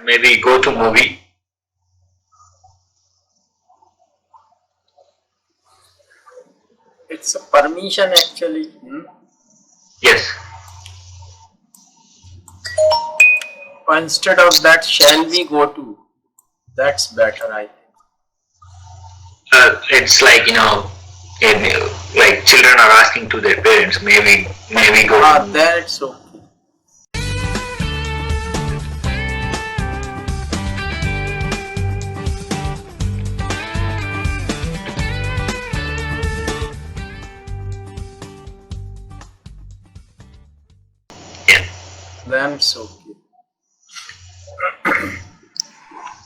maybe go to movie? It's a permission actually. Yes. Instead of that, shall we go to? That's better, I think. It's like like children are asking to their parents. Maybe go. That's okay. Yeah. That's okay.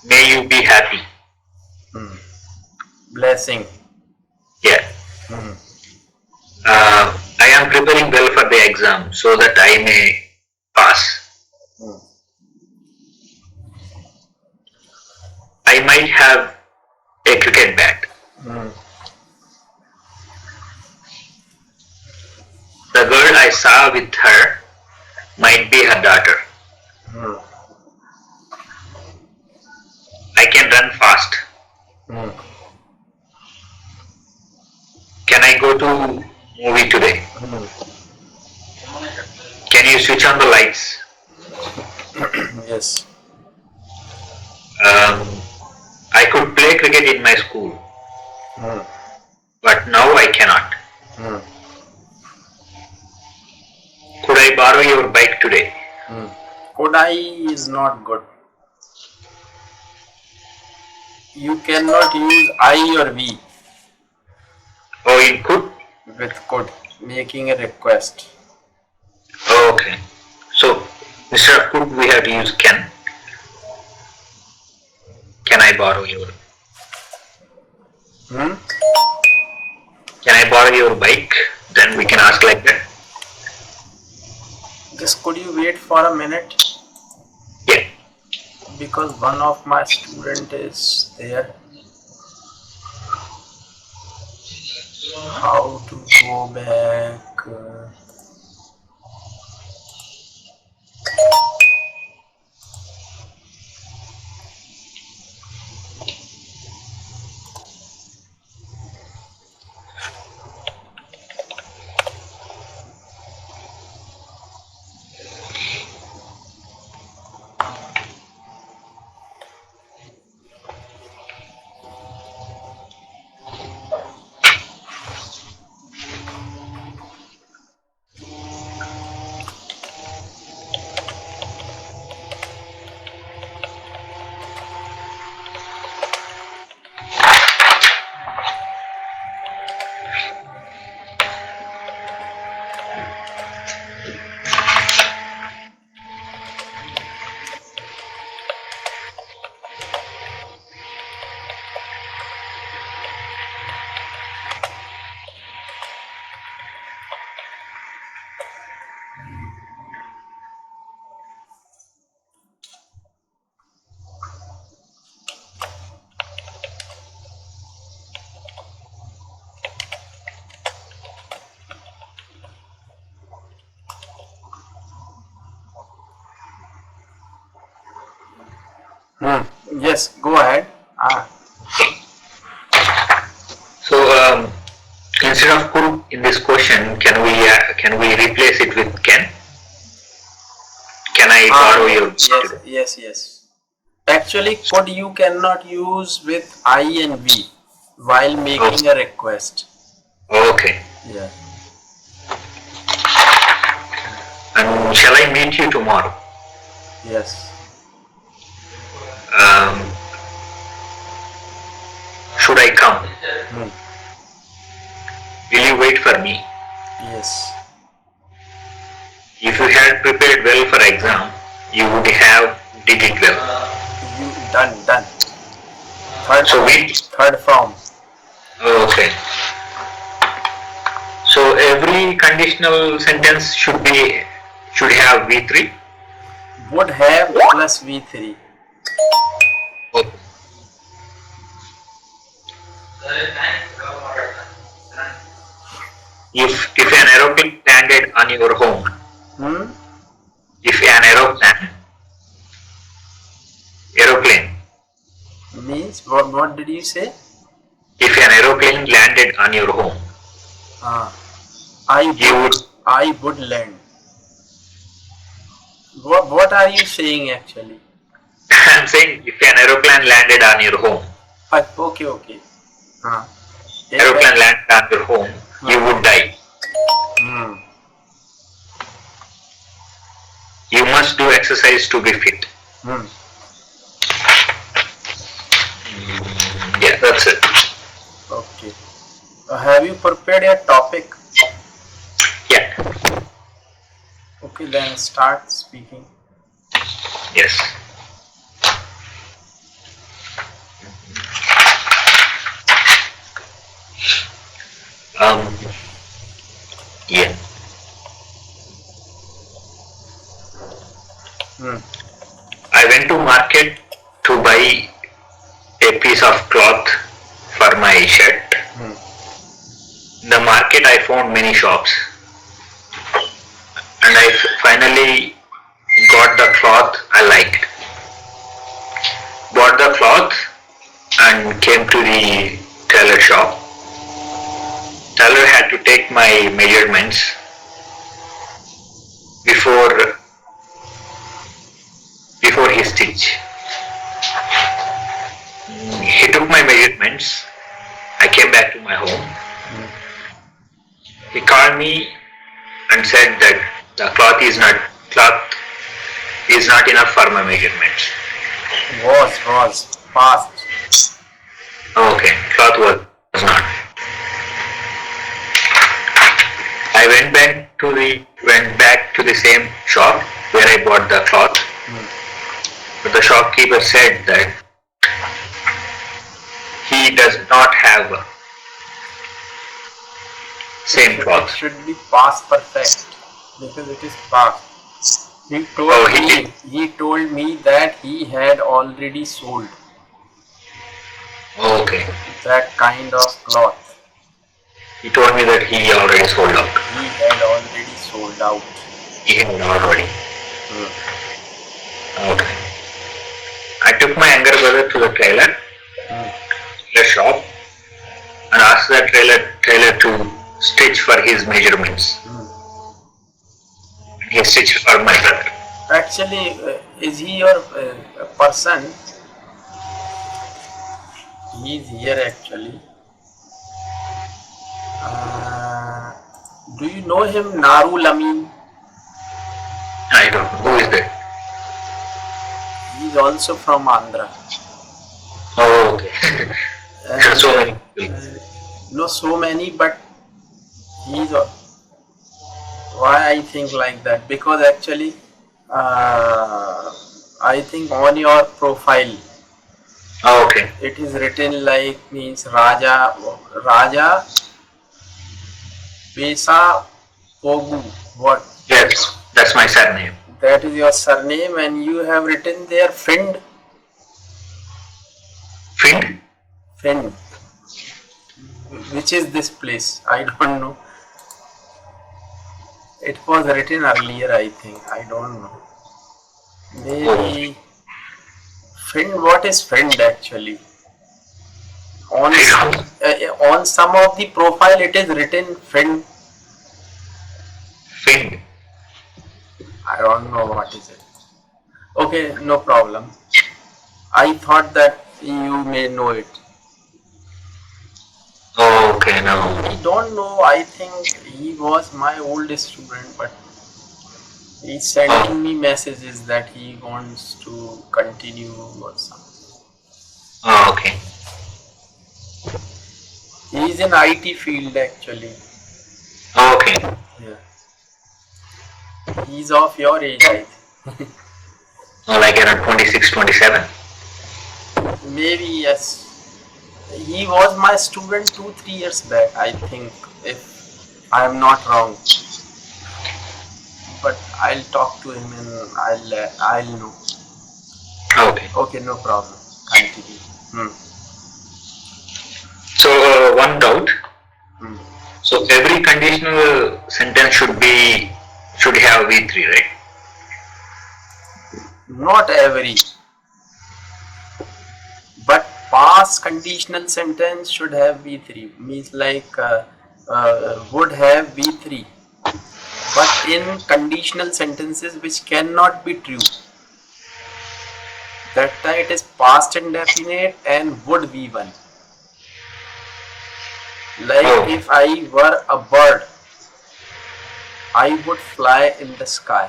May you be happy. Blessing. Yeah. I am preparing well for the exam so that I may pass. I might have a cricket bat. The girl I saw with her might be her daughter. I can run fast. Can I go to movie today? Can you switch on the lights? Yes. I could play cricket in my school, but now I cannot. Could I borrow your bike today? Could I is not good. You cannot use I or we Oh, in could? with could, making a request. Okay. So instead of could, we have to use can. Can I borrow your? Can I borrow your bike? Then we can ask like that. Just could you wait for a minute? Yeah. Because one of my student is there. How to go back? Yes, go ahead. So instead of could in this question, can we replace it with can? Can I borrow your? Yes. Actually, could you cannot use with I and we while making a request. Okay. Yeah. And shall I meet you tomorrow? Yes. Should I come? Will you wait for me? Yes. If you had prepared well for exam, you would have did it well. You done. Third form. Okay. So every conditional sentence should have V3. Would have plus V3. Okay. If an aeroplane landed on your home, if an aeroplane aeroplane, Means what did you say? if an aeroplane landed on your home, you would. I would land. What are you saying actually? I'm saying if an aeroplane landed on your home, Okay. aeroplane landed on your home, you would die. Hmm. You must do exercise to be fit. Hmm. Yeah, that's it. Okay. Have you prepared a topic? Yeah. Okay, then start speaking. Yes. Yeah. I went to market to buy a piece of cloth for my shirt. In the market I found many shops, and I finally got the cloth I liked. Bought the cloth and came to the tailor shop. Tailor had to take my measurements before he stitched. He took my measurements. I came back to my home. He called me and said that the cloth is not enough for my measurements. Was past. Okay, cloth was not. I went back to the same shop where I bought the cloth. But the shopkeeper said that he does not have same cloth. It should be past perfect because it is past. He told me that he had already sold Okay. that kind of cloth. He told me that he already sold out. He had already sold out. He had already. Okay. I took my younger brother to the tailor, the shop, and asked the tailor to stitch for his measurements. He stitched for my brother. Actually, is he your person? He is here actually. Do you know him, Naru Lamin? I don't know. Who is that? He is also from Andhra. Oh, okay. There are so many people. No, so many, but he's. Why I think like that? Because actually, I think on your profile, Oh, okay. it is written like means Raja Pesa Pogu. What? Yes, that's my surname. That is your surname, and you have written there Find. Find? Find. Which is this place? I don't know. It was written earlier, I think. I don't know. Maybe Find. What is Find actually? On some of the profile, it is written Find. Find. I don't know what is it. Okay, no problem. I thought that you may know it. Oh, okay, no. I don't know. I think he was my old student, but he's sending me messages that he wants to continue or something. Oh, okay. He's in IT field actually. Okay. Yeah. He's of your age, I think. Oh, like around 26, 27? Maybe yes. He was my student 2-3 years back, I think, if I am not wrong. But I'll talk to him and I'll know. Okay. Okay, no problem. Continue. So, one doubt. So, every conditional sentence should have V3, right? Not every. past conditional sentence should have V3, means like would have V3. But in conditional sentences which cannot be true, that time it is past indefinite and would V1. Like if I were a bird, I would fly in the sky.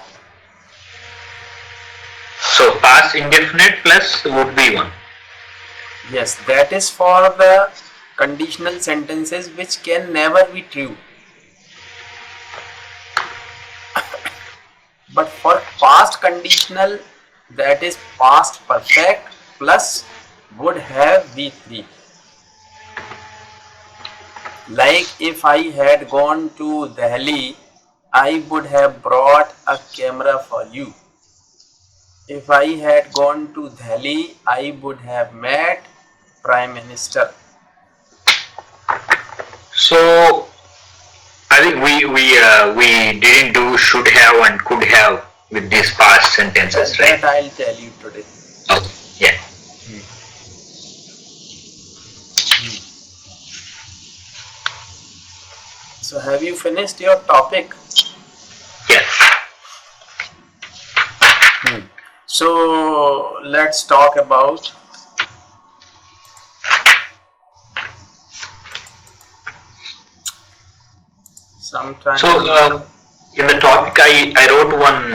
So past indefinite plus would be one. Yes, that is for the conditional sentences which can never be true. But for past conditional, that is past perfect plus would have V3. Like if I had gone to Delhi, I would have brought a camera for you. If I had gone to Delhi, I would have met Prime Minister. So I think we didn't do should have and could have with these past sentences, right? That I'll tell you today. Oh, yeah. So have you finished your topic? Yes. So let's talk about sometime. So in the topic I wrote one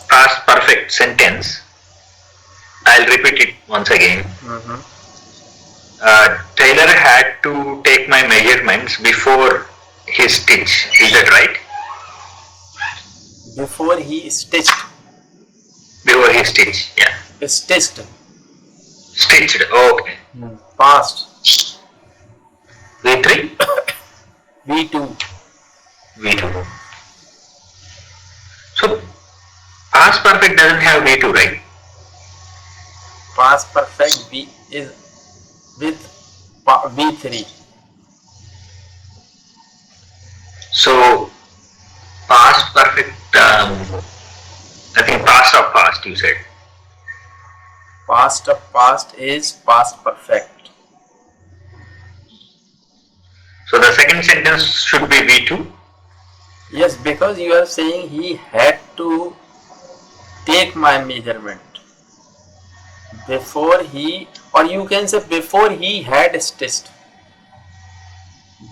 past perfect sentence. I'll repeat it once again. Taylor had to take my measurements before his stitch. Is that right? Before he stitched. Before his stitch, yeah. Stitched. Stitched, okay. Past. V3? V2. V2. So past perfect doesn't have V2, right? Past perfect V is with V3. So past perfect, I think past of past you said. Past of past is past perfect. So the second sentence should be V2. Yes, because you are saying he had to take my measurement before he, or you can say before he had stitched.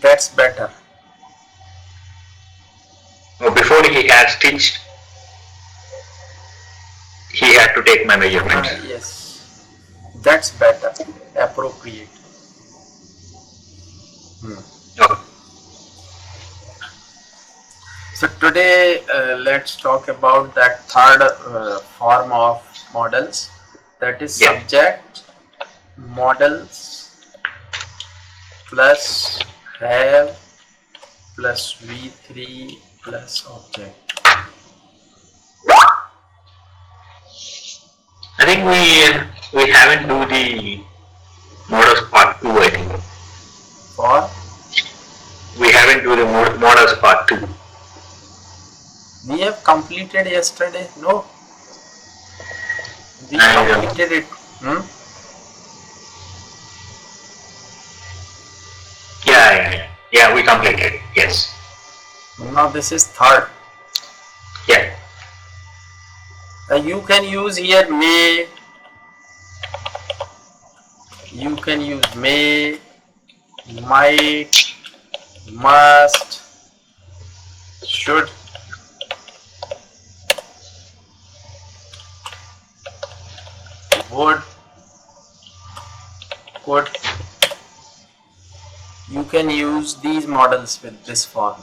That's better. No, before he had stitched, he had to take my measurements. Yes, that's better, appropriate. Okay. So today let's talk about that third form of modals, that is subject, modals plus have plus V3 plus object. I think we haven't do the modals part 2, I think. For? We haven't do the modals part 2. We have completed yesterday, no? We completed it. Yeah, we completed it, yes. Now this is third. Yeah. You can use here may, you can use may, might, must, should. Would, could. You can use these modals with this form.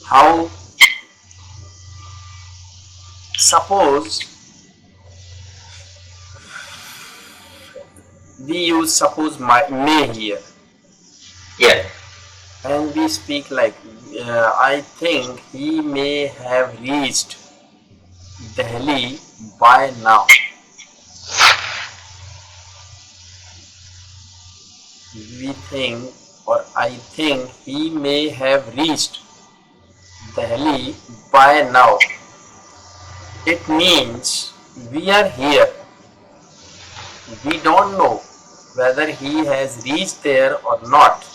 How? Suppose we use suppose may here. Yeah. And we speak like I think he may have reached Delhi by now. We think, or I think he may have reached Delhi by now. It means we are here We don't know whether he has reached there or not,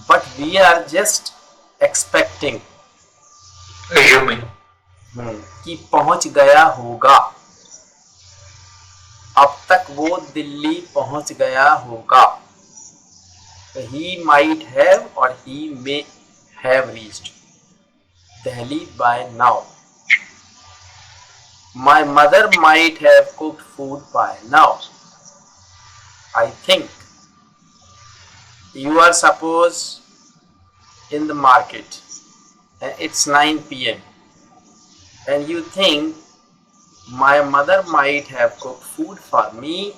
but we are just expecting assuming, कि पहुंच गया होगा. अब तक वो दिल्ली पहुंच गया होगा. He might have or he may have reached Delhi by now. My mother might have cooked food by now. I think. You are suppose in the market and it's 9 p.m. and you think my mother might have cooked food for me.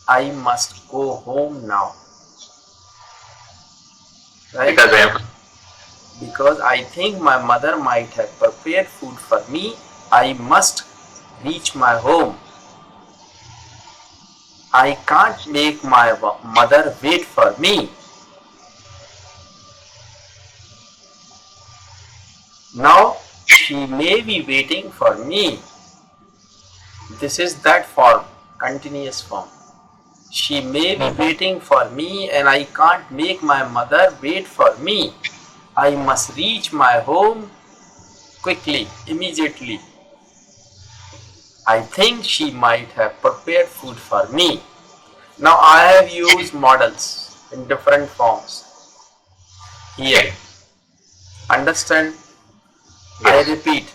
I must go home now. Right? Because I think my mother might have prepared food for me. I must reach my home. I can't make my mother wait for me. Now she may be waiting for me. This is that form, continuous form. She may be waiting for me and I can't make my mother wait for me. I must reach my home quickly, immediately. I think she might have prepared food for me. Now I have used modals in different forms here. Understand? I repeat.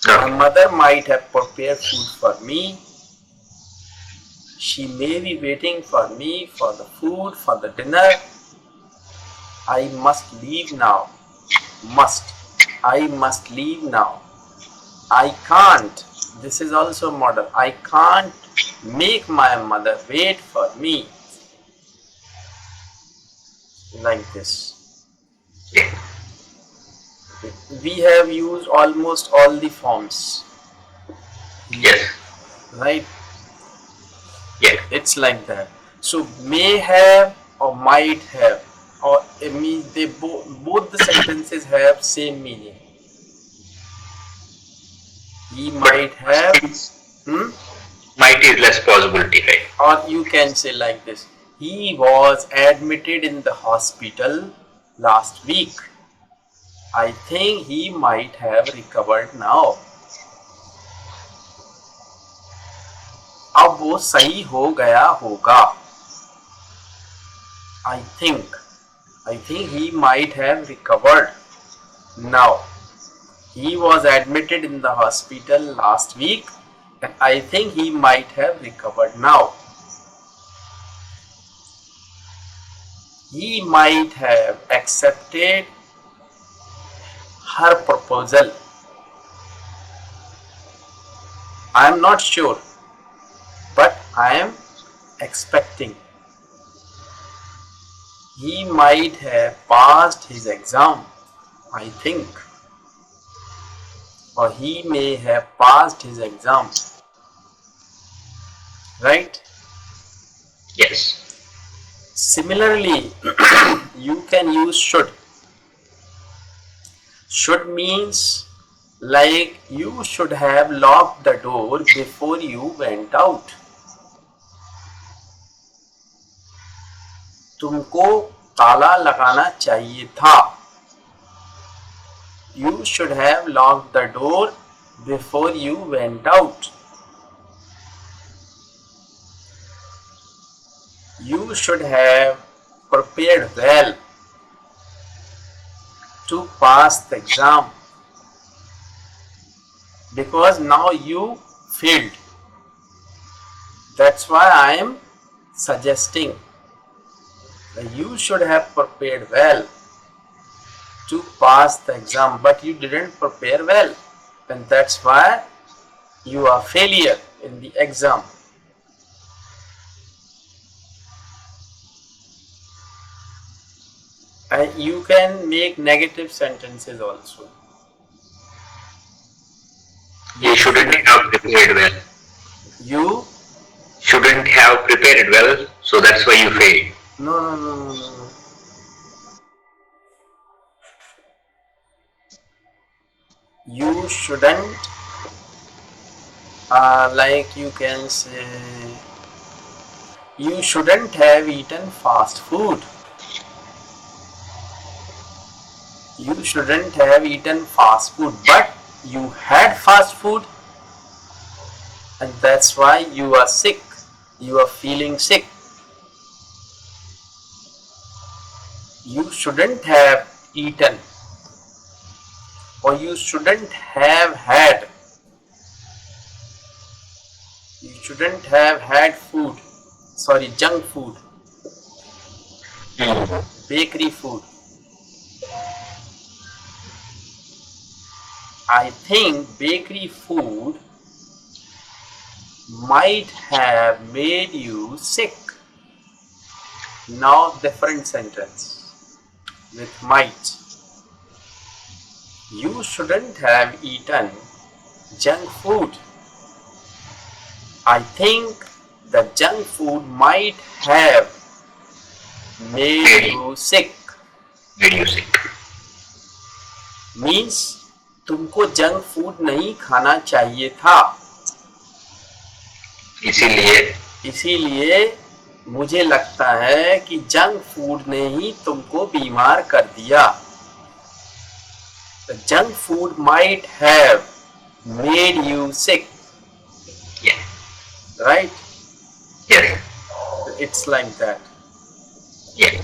My mother might have prepared food for me. She may be waiting for me for the food, for the dinner. I must leave now. Must. I must leave now. I can't. This is also modal. I can't make my mother wait for me. Like this. We have used almost all the forms. yes, Right? yes, It's like that. So may have or might have, or it means they both the sentences have same meaning. He might have, might is less possibility, right? or you can say like this. He was admitted in the hospital last week. I think he might have recovered now. अब वो सही हो गया होगा. I think he might have recovered now. He was admitted in the hospital last week and I think he might have recovered now. He might have accepted her proposal. I am not sure, but I am expecting. He might have passed his exam, I think. Or he may have passed his exam. Right? Yes. Similarly, you can use should. Should means like you should have locked the door before you went out. तुमको ताला लगाना चाहिए था. You should have locked the door before you went out. You should have prepared well to pass the exam because now you failed. That's why I am suggesting that you should have prepared well to pass the exam, but you didn't prepare well, and that's why you are failure in the exam. And you can make negative sentences also. You shouldn't have prepared well. You Shouldn't have prepared well, so that's why you failed. no. You shouldn't Like you can say, you shouldn't have eaten fast food. You shouldn't have eaten fast food, but you had fast food, and that's why you are sick. You are feeling sick. You shouldn't have eaten, or you shouldn't have had. You shouldn't have had food. Sorry, junk food, bakery food. I think bakery food might have made you sick. Now different sentence with might. You shouldn't have eaten junk food. I think the junk food might have made you sick. Made you sick. Means तुमको junk food नहीं खाना चाहिए था, इसीलिए मुझे लगता है कि जंक फूड ने ही तुमको बीमार कर दिया. The junk food might have made you sick. Yeah. Right? Yes. It's like that. Yeah.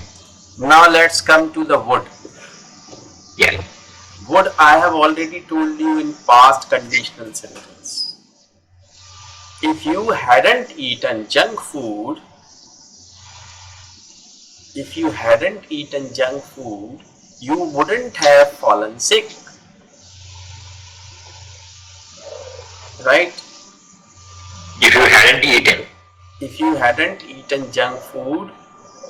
Now let's come to the would. Yeah. Would I have already told you in past conditional sentence. If you hadn't eaten junk food, you wouldn't have fallen sick. Right? If you hadn't eaten junk food,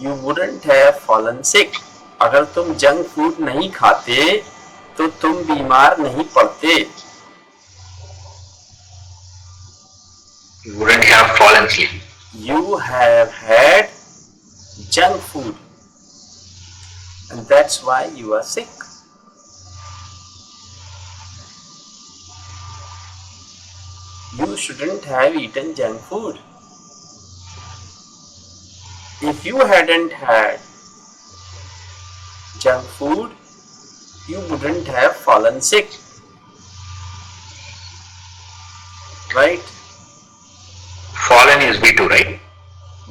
you wouldn't have fallen sick. अगर तुम junk food नहीं खाते तो तुम बीमार नहीं पड़ते. You wouldn't have fallen sick. You have had junk food, and that's why you are sick. You shouldn't have eaten junk food. If you hadn't had junk food, you wouldn't have fallen sick. Right? Fallen is V2, right?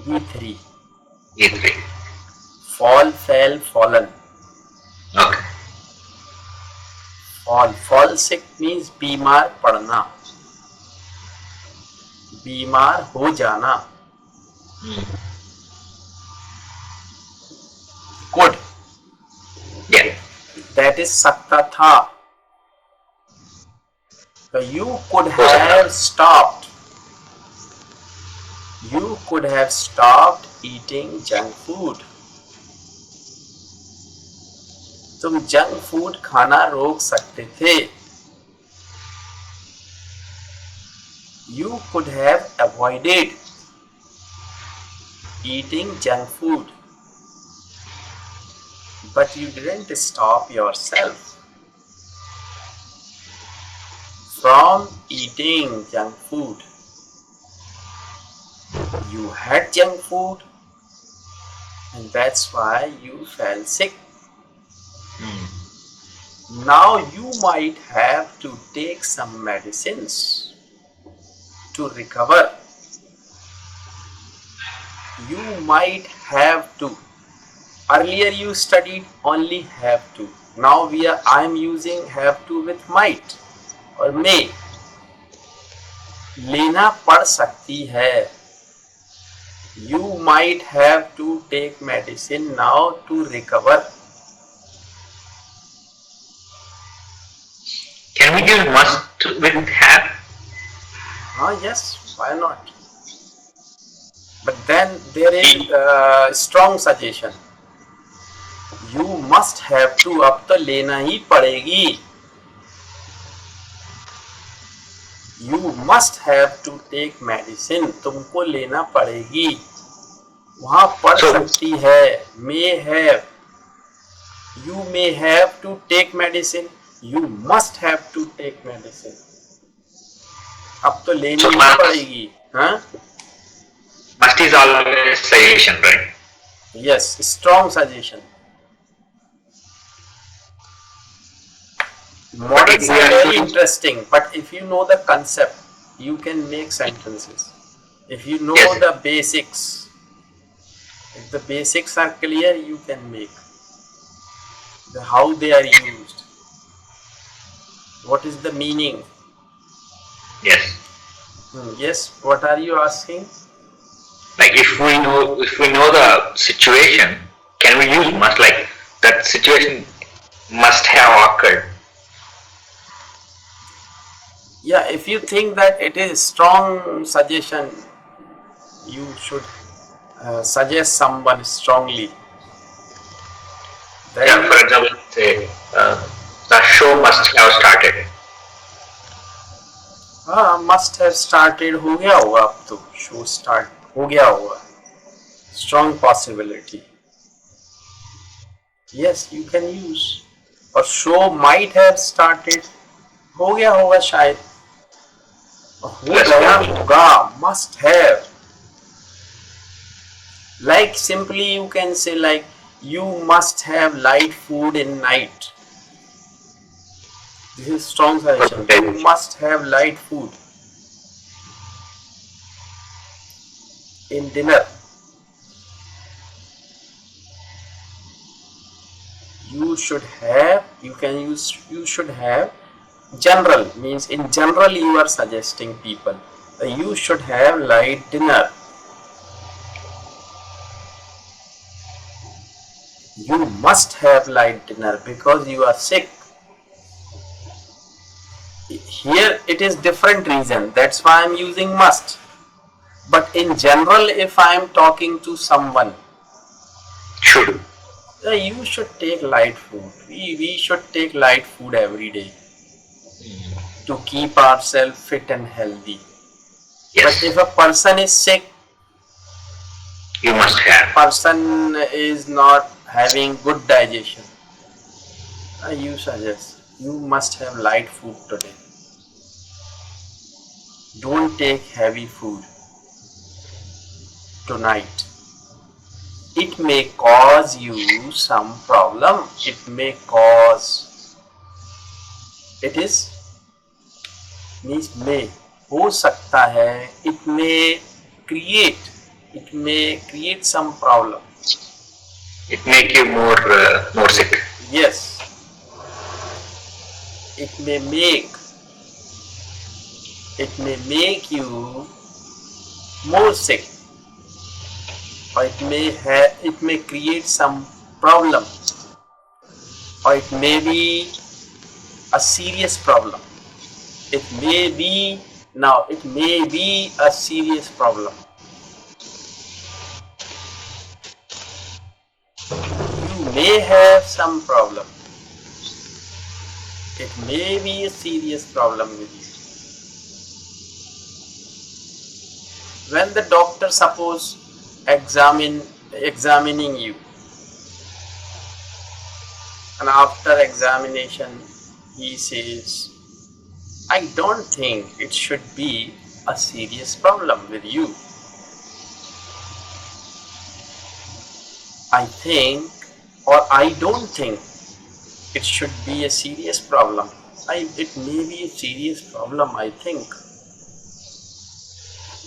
V3. V3. Fall, fell, fallen. Okay. Fall sick means बीमार पड़ना, बीमार हो जाना. Could. Yeah. That is सकता था. So you could have stopped. You could have stopped eating junk food. तुम junk food खाना रोक सकते थे. You could have avoided eating junk food, but you didn't stop yourself from eating junk food. You had junk food, and that's why you fell sick. Now you might have to take some medicines to recover. You might have to. Earlier you studied only have to. Now I am using have to with might or may. लेना पड़ सकती है. You might have to take medicine now to recover. Can we use must with have? Yes, why not? But then there is a strong suggestion. You must have to. अब तो लेना ही पड़ेगी. You must have to take medicine. तुमको लेना पड़ेगी. वहाँ पड़ सकती है. May have. You may have to take medicine. You must have to take medicine. अब तो लेनी So ही must, पड़ेगी. हाँ? must is always suggestion, right? Yes, strong suggestion. But Models if we are are very choosing, interesting, but if you know the concept, you can make sentences. If you know yes, the basics, if the basics are clear, you can make how they are used. What is the meaning? yes. Yes, what are you asking? Like if we know the situation, can we use must? Like that situation must have occurred. Yeah, if you think that it is strong suggestion, you should suggest someone strongly. Then Yeah, for example, say the show must have started. हाँ must have started हो गया होगा अब तो show start हो गया होगा. Strong possibility. Yes, you can use. और show might have started हो गया होगा शायद. हो Let's गया go. होगा must have. Like simply you can say like you must have light food in night. This is strong suggestion. You Okay. must have light food in dinner. You should have. You can use. You should have. General means in general you are suggesting people. You should have light dinner. You must have light dinner because you are sick. Here it is different reason. That's why I am using must. But in general, if I am talking to someone, Should. you should take light food. We should take light food every day to keep ourselves fit and healthy. Yes. But if a person is sick, You must have. person is not having good digestion, you suggest you must have light food today. Don't take heavy food tonight. It may cause you some problem. It may cause. It is means may. हो सकता है. It may create. It may create some problem. It make you more sick. Yes. It may make. It may make you more sick. Or it may create some problem, or it may be a serious problem. It may be a serious problem. You may have some problem. It may be a serious problem with you. When the doctor suppose examining you, and after examination he says, I don't think it should be a serious problem with you. I think, or I don't think it should be a serious problem. It may be a serious problem, I think.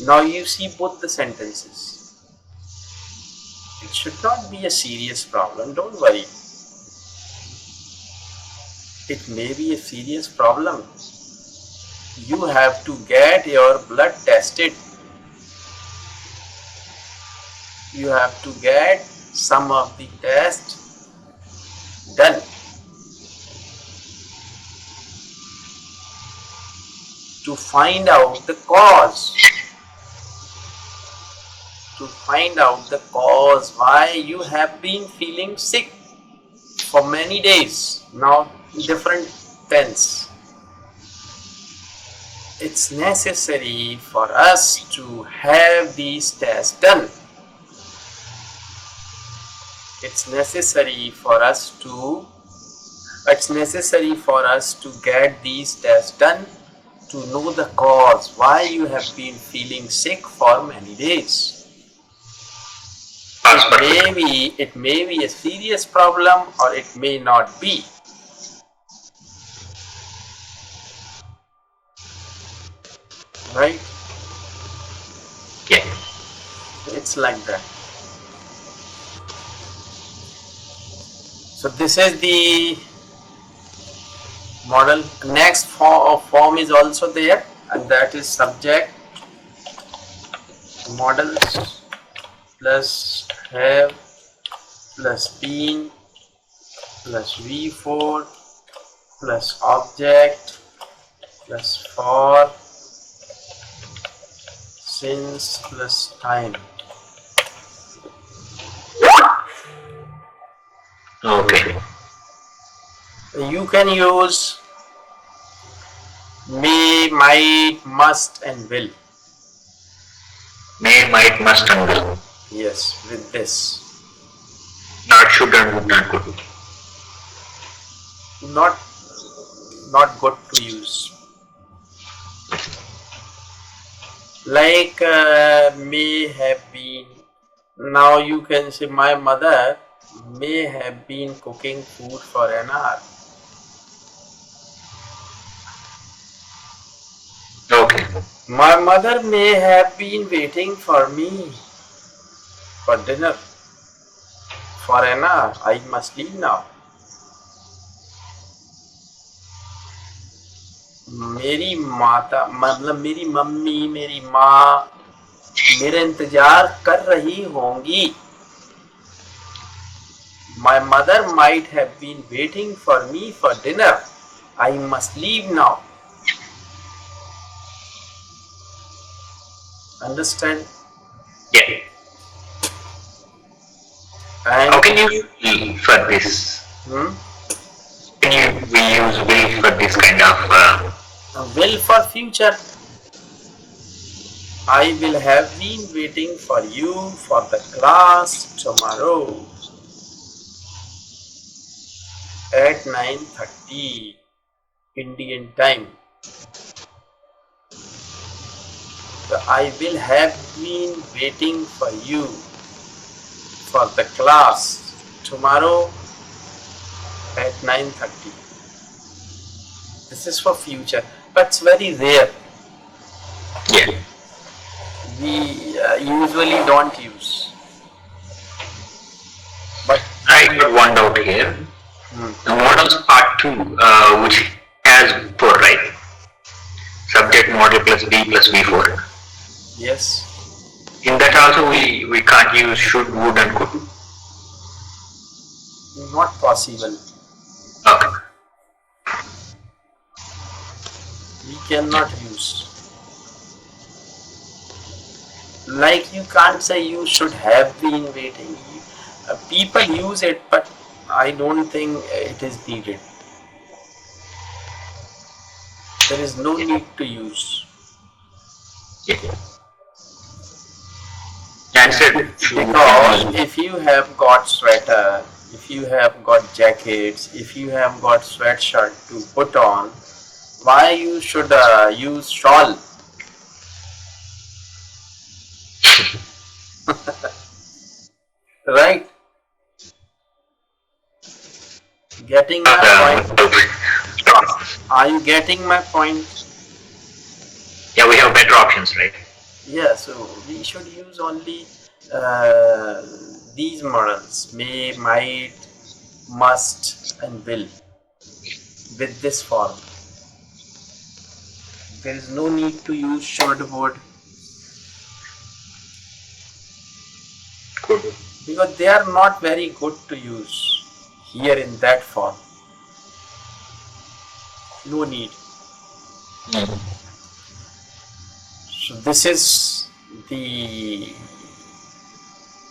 Now you see both the sentences. It should not be a serious problem, don't worry. It may be a serious problem. You have to get your blood tested. You have to get some of the tests done. To find out the cause. To find out the cause why you have been feeling sick for many days. Now different tense. It's necessary for us to have these tests done. It's necessary for us to get these tests done to know the cause why you have been feeling sick for many days. It may be a serious problem or it may not be. Right? Yeah. It's like that. So this is the modal. Next form is also there, and that is subject modals plus have plus been plus v4 plus object plus for since plus time. Okay. You can use may, might, must and will. May, might, must and will. Yes, with this. Not should and would and could. Not good to use. Like may have been. Now you can say my mother may have been cooking food for an hour. Okay. My mother may have been waiting for me for dinner for an hour. I must leave now. मेरी माता मतलब मेरी mummy मेरी माँ मेरा इंतजार कर रही होंगी. My mother might have been waiting for me for dinner. I must leave now. Understand? Yeah. And how can you will for this? Can we use will for this kind of will for future. I will have been waiting for you for the class tomorrow at 9:30 Indian time. So I will have been waiting for you for the class tomorrow at 9:30. This is for future, but it's very rare. Yeah. We usually don't use. But I got one doubt here. The models part 2, which has 4, right? Subject model plus B plus B4. Yes. In that also we can't use should, would and could. Not possible. Okay. We cannot use. Like you can't say you should have been waiting. People use it, but I don't think it is needed. There is no need to use. Yeah. Because if you have got sweater, if you have got jackets, if you have got sweatshirt to put on, why you should use shawl? Right? Getting my point? Are you getting my point? Yeah, we have better options, right? Yeah, so we should use only these models: may, might, must and will with this form. There is no need to use should, would, because they are not very good to use here in that form. No need. So this is the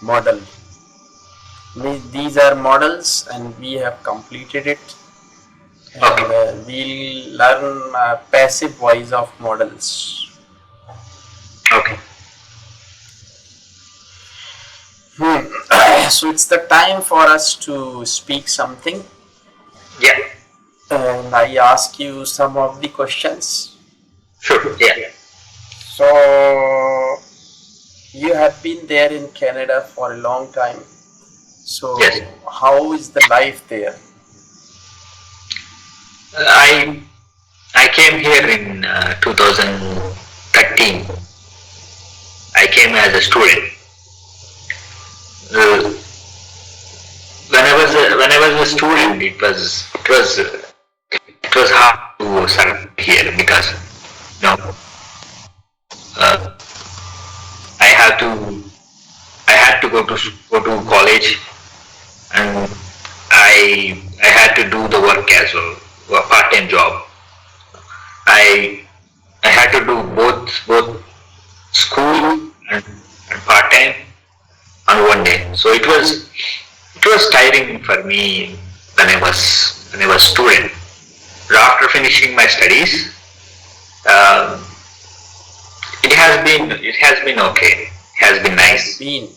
model. These are models and we have completed it. And we'll learn passive voice of models. Okay. So it's the time for us to speak something. Yeah. And I ask you some of the questions. Sure. Yeah. So you have been there in Canada for a long time. So Yes. how is the life there? I I came here in 2013. I came as a student. Uh, when I was a student, it was hard to survive here because you know uh, I had to I had to go to college, and I had to do the work as well, a part time job. I I had to do both school and part time on one day. So it was tiring for me when I was student. But after finishing my studies, um, it has been okay. It has been nice. Been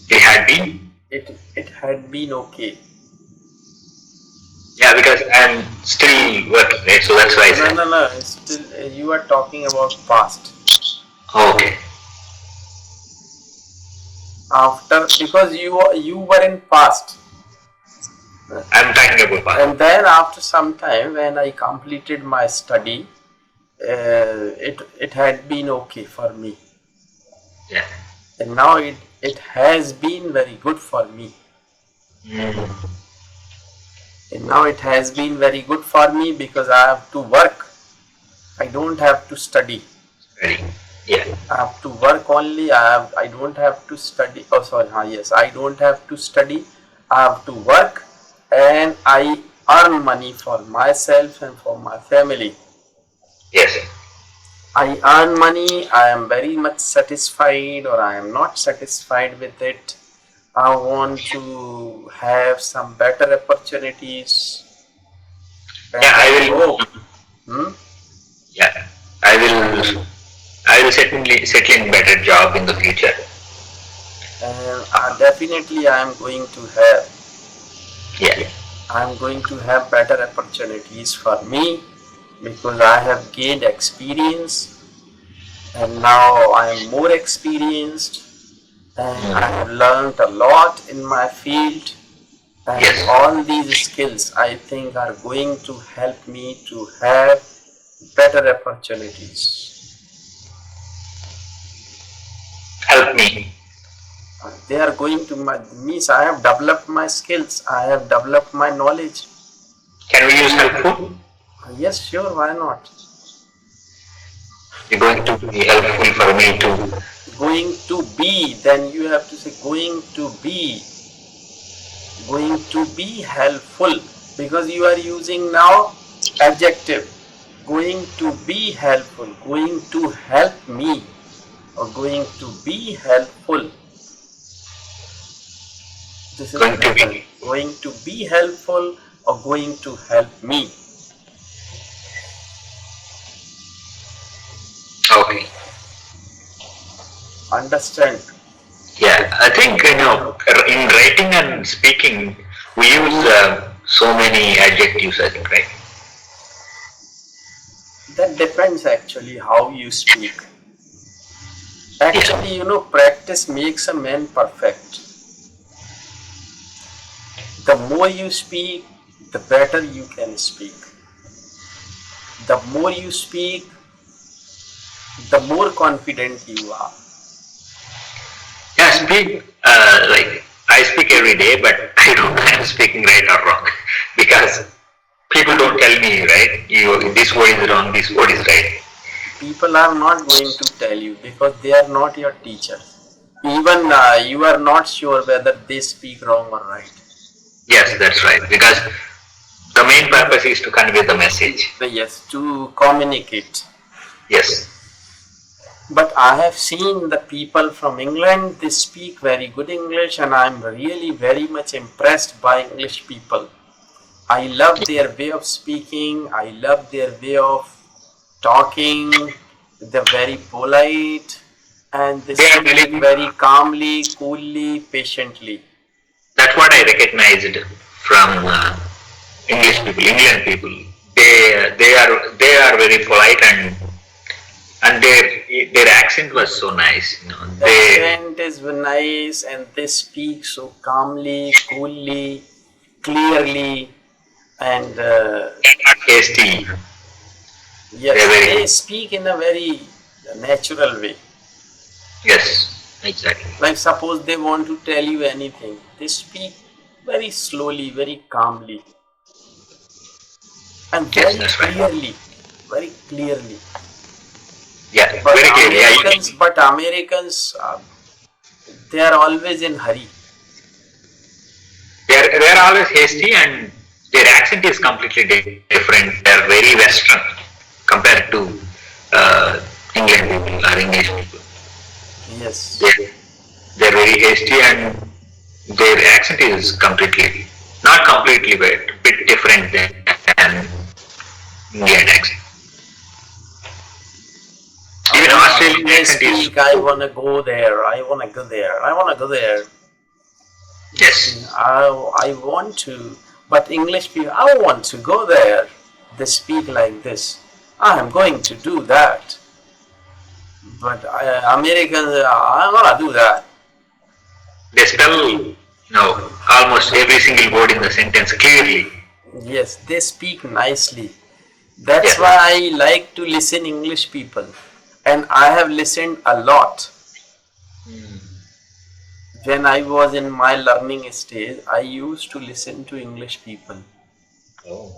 It had been. it had been okay. Yeah, because I'm still working, right? So that's why I said. No. It's still you are talking about past. Okay. After because you were in past. I'm talking about past. And then after some time when I completed my study, it had been okay for me. Yeah. And now it has been very good for me. And now it has been very good for me because I have to work. I don't have to study. Ready. Yeah. I have to work only. I don't have to study. Oh sorry, yes. I don't have to study. I have to work and I earn money for myself and for my family. Yes. I earn money, I am very much satisfied or I am not satisfied with it. I want to have some better opportunities. And Yeah, I will. Hmm? Yeah, I will settle in better job in the future. And definitely I am going to have. Yeah. I am going to have better opportunities for me because I have gained experience and now I am more experienced and I have learned a lot in my field. And Yes. all these skills I think are going to help me to have better opportunities. Help me. They are going to means I have developed my skills, I have developed my knowledge. Can we use helpful? Yes, sure, why not? You're going to be helpful for me too. Going to be, then you have to say going to be helpful because you are using now adjective. Going to be helpful, going to help me or going to be helpful. This is Going to be. going to be helpful or going to help me. Okay. Understand? Yeah, I think in writing and speaking we use so many adjectives. I think, right? That depends actually how you speak. Actually, practice makes a man perfect. The more you speak, the better you can speak. The more you speak, the more confident you are. Yeah, speak like I speak every day, but I don't know I'm speaking right or wrong because people don't tell me, right? This word is wrong, this word is right. People are not going to tell you because they are not your teacher. Even you are not sure whether they speak wrong or right. Yes, that's right. Because the main purpose is to convey the message. Yes, to communicate. Yes. But I have seen the people from England, they speak very good English and I am really very much impressed by English people. I love their way of speaking, I love their way of talking, they're very polite and they speak very calmly, coolly, patiently. That's what I recognized from English people, England people. They are very polite and and their accent was so nice. The They accent is nice and they speak so calmly, coolly, clearly, and they're not hasty. yes, They're they very speak in a very natural way. yes, exactly. Like suppose they want to tell you anything, they speak very slowly, very calmly, and Yes, very that's right. clearly, very clearly. Yeah, But very clear. Yeah, Americans, they are always in hurry. they're always hasty, and their accent is completely different. They're very Western compared to England people or English people. Yes, They're, they're very hasty, and their accent is completely not completely, but a bit different than Indian accent. Even Australian they accent is speak. I wanna go there. I wanna go there. I wanna go there. yes, I want to, but English people, I want to go there. They speak like this. I am going to do that. But Americans, I'm gonna do that. they spell almost every single word in the sentence clearly. Yes, they speak nicely. That's Yeah. why I like to listen English people, and I have listened a lot. When I was in my learning stage, I used to listen to English people. Oh.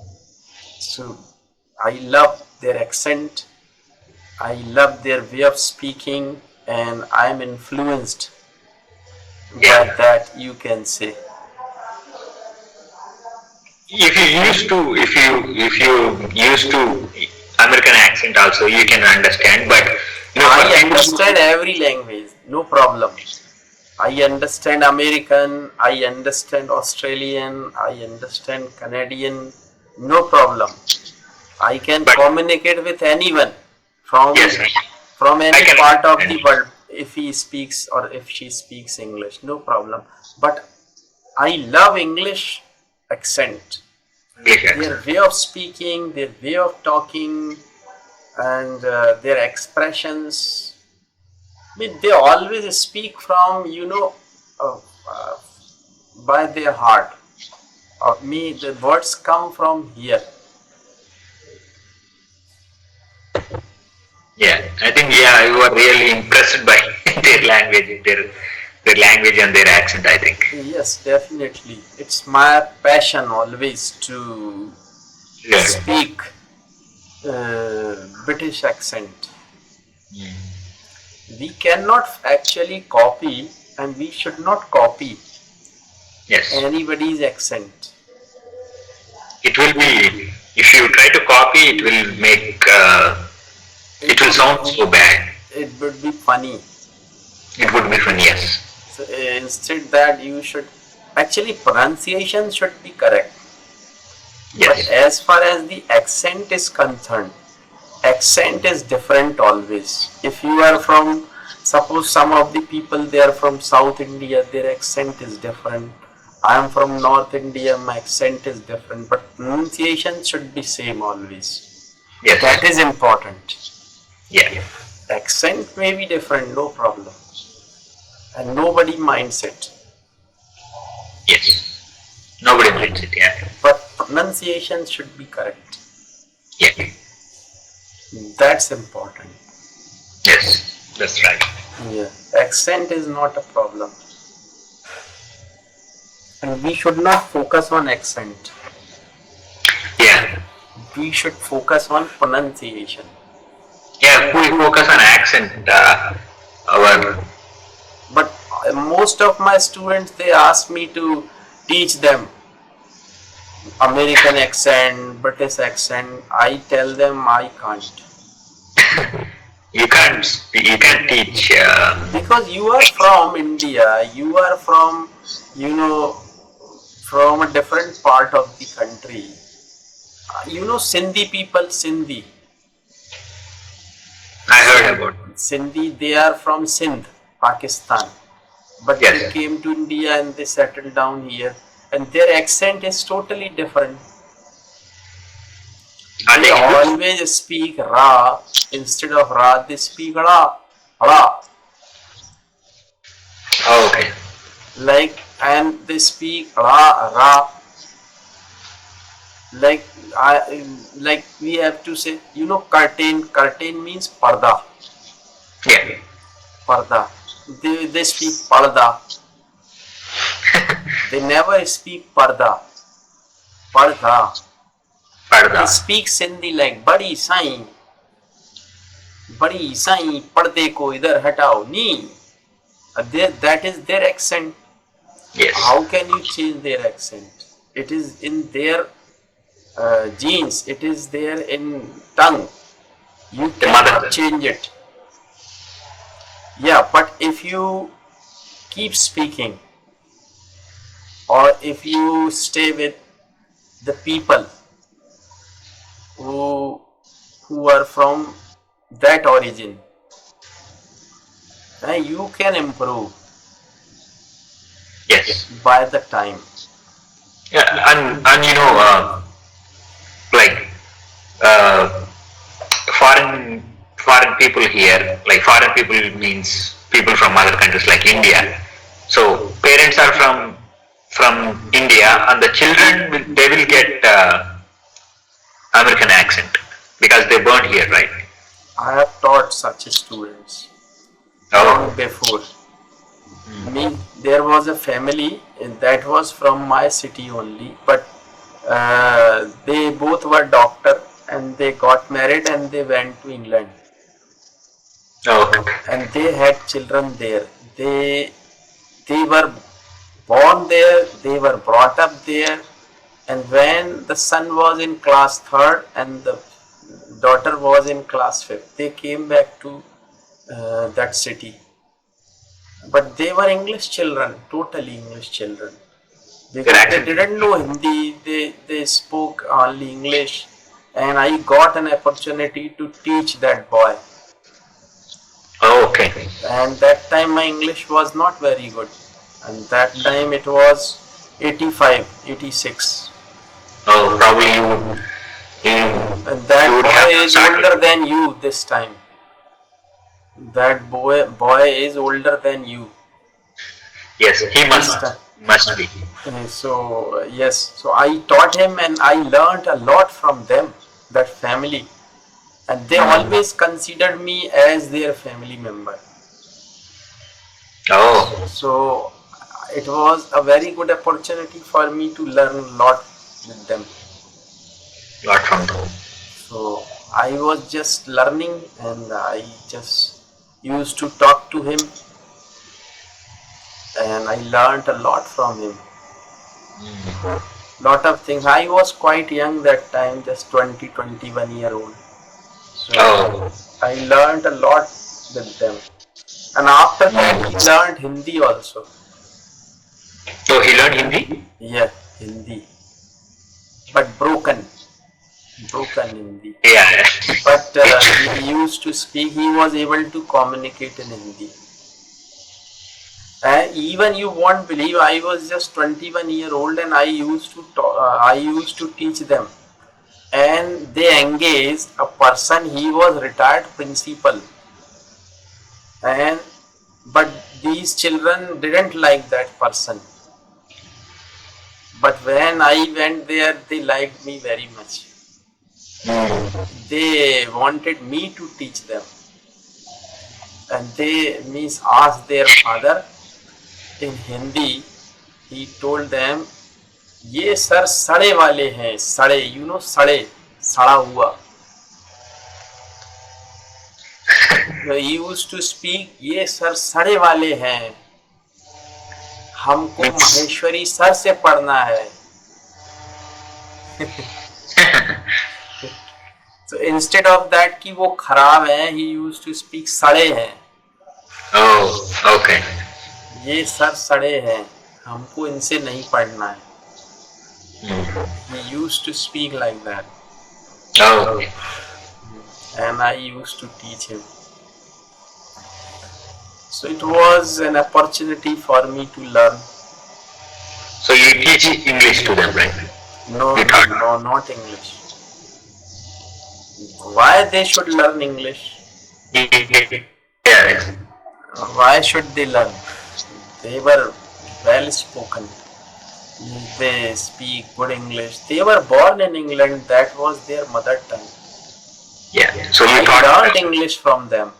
So I love their accent, I love their way of speaking, and I'm influenced by Yeah. that, you can say. If you used to American accent also, you can understand. But for I people understand every language, no problem. I understand American, I understand Australian, I understand Canadian, no problem. I can but communicate with anyone from yes, from I any can part of understand the world if he speaks or if she speaks English, no problem. But I love English accent, English their accent. way of speaking, their way of talking, and their expressions. I mean, they always speak from uh, uh, by their heart. Of me, the words come from here. Yeah, I think you are really impressed by their language and their accent. I think. Yes, definitely. It's my passion always to Yeah. speak British accent. We cannot actually copy, and we should not copy Yes. anybody's accent. It will be if you try to copy, it will make it will sound so bad. It would be funny. It would be fun. Yes. So, instead that you should actually pronunciation should be correct. But Yes. as far as the accent is concerned, accent is different always. If you are from, suppose some of the people they are from South India, their accent is different. I am from North India, my accent is different, but pronunciation should be same always. Yes. That is important. Yeah. Accent may be different, no problem, and nobody minds it. Yes. Nobody minds it. Yeah. But pronunciation should be correct. Yeah. That's important. Yes. That's right. Yeah, accent is not a problem. And we should not focus on accent. Yeah. We should focus on pronunciation. Yeah. If we focus on accent, our But most of my students, they ask me to teach them American accent, British accent. I tell them I can't. you can't teach. Because you are from India, you are from, from a different part of the country. Sindhi people, Sindhi. I heard about. Sindhi, they are from Sindh, Pakistan. But Yes. they came to India and they settled down here. And their accent is totally different. Are They they Hindus? always speak Ra. Instead of Ra, they speak Ra. Ra. Oh, okay. And they speak Ra, Ra. Like, like we have to say, curtain. Curtain means parda. Yeah. Parda. They speak parda. They never speak parda. Parda. They Parda. speak Sindhi like बड़ी साईं, बड़ी साईं पर्दे को इधर हटाओ नी. That is their accent. Yes. How can you change their accent? It is in their genes. It is there in tongue. You The mother cannot tongue. change it. Yeah, but if you keep speaking, or if you stay with the people who are from that origin, you can improve Yes. by the time. Yeah, and like uh, foreign people here, like foreign people means people from other countries like India. So parents are from India, and the children they will get American accent because they born here, right? I have taught such students long Oh, before. There was a family that was from my city only, but they both were doctor and they got married and they went to England oh, and they had children there. They were born there, they were brought up there, and when the son was in class third and the daughter was in class fifth, they came back to that city. But they were English children, totally English children, their because they accent. didn't know Hindi, they spoke only English, and I got an opportunity to teach that boy. Oh, okay. And that time my English was not very good, and that time it was 85, 86. Oh, probably you And you that would boy have is older started. than you this time. That boy is older than you Yes, he this time. must be. Yes, so I taught him and I learned a lot from them, that family, and they always considered me as their family member. Oh, So it was a very good opportunity for me to learn a lot with them. not from them. So I was just learning and I just used to talk to him and I learned a lot from him. Lot of things. I was quite young that time, just 20, 21-year old. So Oh, I learned a lot with them. And after that he learned Hindi also. so he learned Hindi. Yeah, Hindi. But broken Hindi. Yeah. But he used to speak, he was able to communicate in Hindi. And even you won't believe, I was just 21-year-old and I used to teach them. And they engaged a person, he was retired principal. And but these children didn't like that person. But when I went there, they liked me very much. They wanted me to teach them. And they asked their father in Hindi. He told them, ये sir सड़े वाले हैं, सड़े, सड़े, सड़ा हुआ. He used to speak, ये sir सड़े वाले हैं, हमको महेश्वरी सर से पढ़ना है. So instead of that कि वो खराब हैं, he used to speak सड़े हैं. Oh, okay. ये सर सड़े हैं, हमको इनसे नहीं पढ़ना है. He used to speak like that. Oh, And I used to teach him. So it was an opportunity for me to learn. so you teach English to them, right? No, You taught. no, not English. Why they should learn English? Yeah. Why should they learn? They were well spoken. They speak good English. They were born in England. That was their mother tongue. Yeah. So you I taught. learned English from them.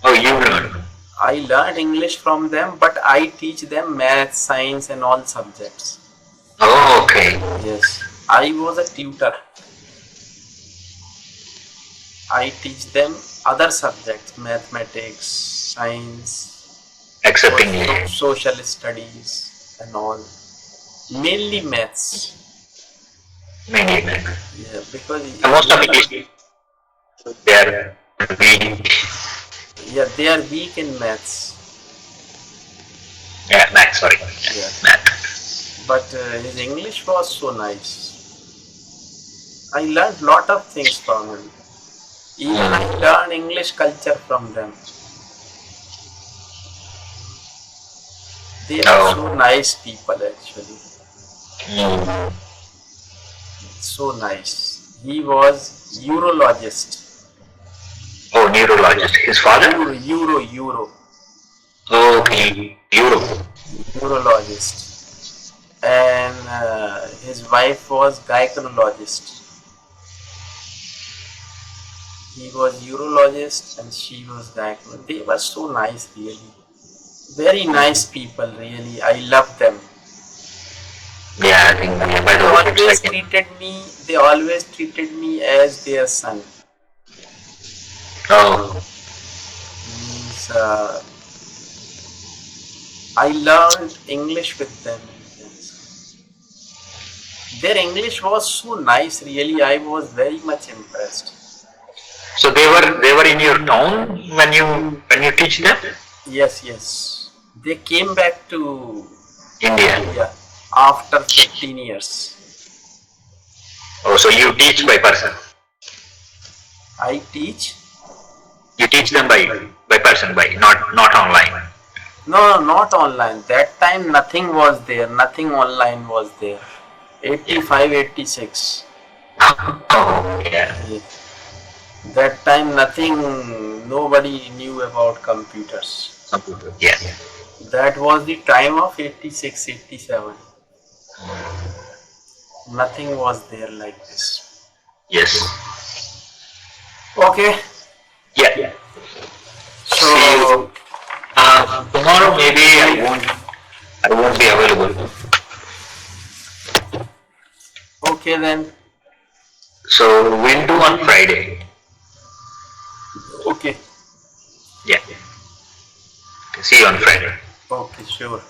Oh, you learned. I learned English from them, but I teach them math, science, and all subjects. Oh, okay. Yes, I was a tutor. I teach them other subjects, mathematics, science, Except English. social studies, and all. Mainly maths. Mainly. Yeah, because Most of English, they are weak. yeah, they are weak in maths. Yeah, math, sorry. Yeah, Math. but his English was so nice. I learned lot of things from him. Even I learned English culture from them. They are so nice people actually. So nice. He was urologist. Oh, neurologist. His father? Euro. Okay, Europe. Urologist. And his wife was gynecologist. He was urologist and she was gynecologist. They were so nice really. Very nice people really. I love them. Yeah, I think by the They always treated me as their son. Oh. Means I learned English with them. Their English was so nice really. I was very much impressed. So they were in your town when you teach them? Yes. They came back to India. After 15 years. Oh, so you teach by person? I teach. You teach them by person, by not online. No, not online. That time nothing was there. Nothing online was there. 85, 86. Oh, yeah. That time nothing, nobody knew about computers. Computer. Yeah. That was the time of 86, 87. Nothing was there like this. Yes. Okay. Yeah. So see you. Tomorrow maybe I won't be available. okay then. So we'll do on Friday. Okay. Yeah. See you on Friday. Okay, sure.